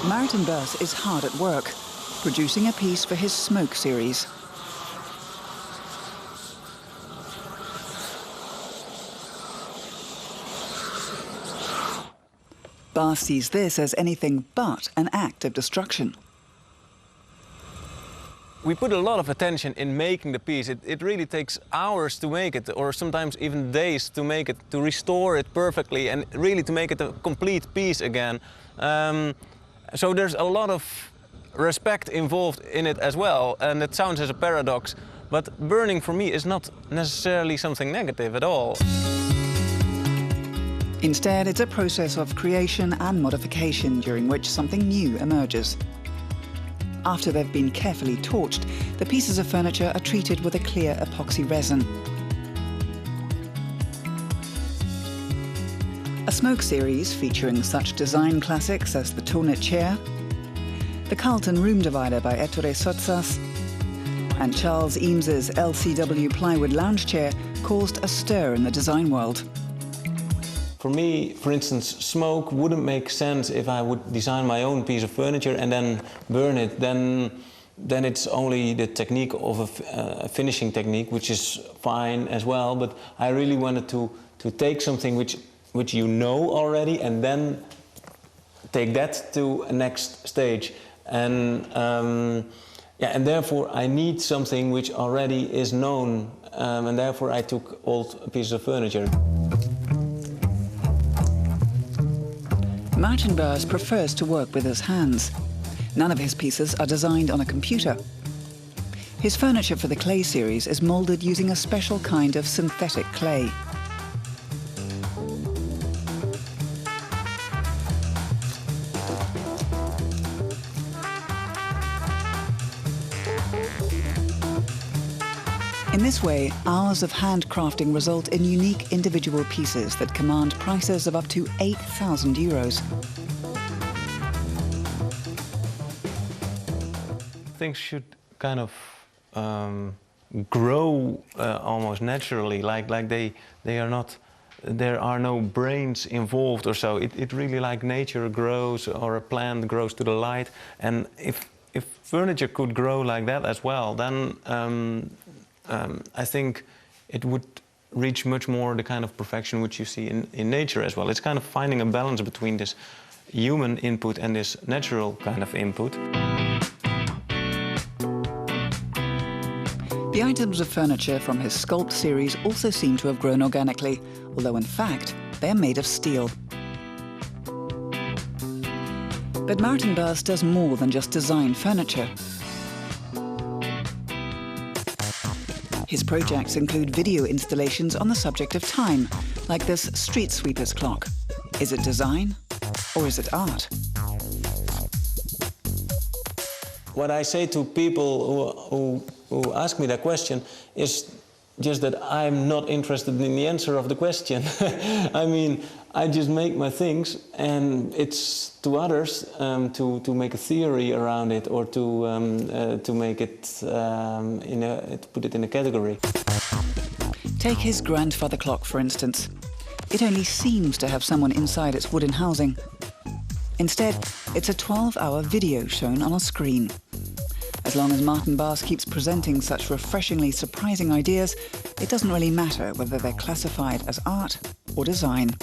Maarten Baas is hard at work, producing a piece for his Smoke series. Baas sees this as anything but an act of destruction. We put a lot of attention in making the piece. It really takes hours to make it, or sometimes even days to make it, to restore it perfectly and really to make it a complete piece again. So there's a lot of respect involved in it as well, and it sounds as a paradox, but burning for me is not necessarily something negative at all. Instead, it's a process of creation and modification during which something new emerges. After they've been carefully torched, the pieces of furniture are treated with a clear epoxy resin. A Smoke series featuring such design classics as the Tonnet chair, the Carlton room divider by Ettore Sottsass, and Charles Eames's LCW plywood lounge chair caused a stir in the design world. For me, for instance, smoke wouldn't make sense if I would design my own piece of furniture and then burn it. Then it's only the technique of a finishing technique, which is fine as well. But I really wanted to take something which you know already and then take that to a next stage. And and therefore I need something which already is known, and therefore I took old pieces of furniture. Maarten Baas prefers to work with his hands. None of his pieces are designed on a computer. His furniture for the clay series is moulded using a special kind of synthetic clay. In this way, hours of handcrafting result in unique individual pieces that command prices of up to €8,000. Things should kind of grow almost naturally, like they are not. There are no brains involved or so. It really like nature grows, or a plant grows to the light. And if furniture could grow like that as well, then I think it would reach much more the kind of perfection which you see in nature as well. It's kind of finding a balance between this human input and this natural kind of input. The items of furniture from his Sculpt series also seem to have grown organically, although in fact they are made of steel. But Maarten Baas does more than just design furniture. His projects include video installations on the subject of time, like this street sweeper's clock. Is it design or is it art? What I say to people who ask me that question is just that I'm not interested in the answer of the question. I mean, I just make my things, and it's to others to make a theory around it, or to make it to put it in a category. Take his grandfather clock, for instance. It only seems to have someone inside its wooden housing. Instead, it's a 12-hour video shown on a screen. As long as Maarten Baas keeps presenting such refreshingly surprising ideas, it doesn't really matter whether they're classified as art or design.